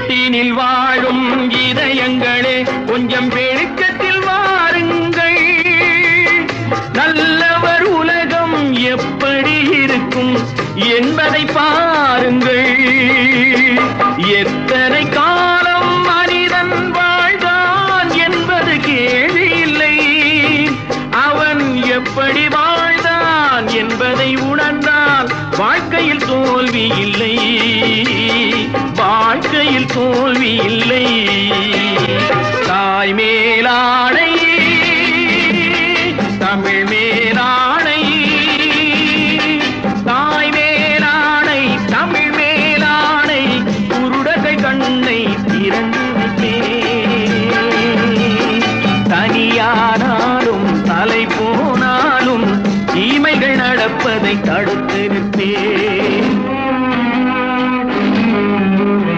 வீட்டினில் வாழும் இதயங்களே கொஞ்சம் வெளிச்சத்தில் வாருங்கள். நல்லவர் உலகம் எப்படி இருக்கும் என்பதை பாருங்கள். எத்தனை காலம் மனிதன் வாழ்ந்தான் என்பது கேள்வி இல்லை. அவன் எப்படி வாழ்ந்தான் என்பதை உணர்ந்தால் வாழ்க்கையில் தோல்வி இல்லை. வாழ்க்கையில் தோல்வி இல்லை. தாய் மேலா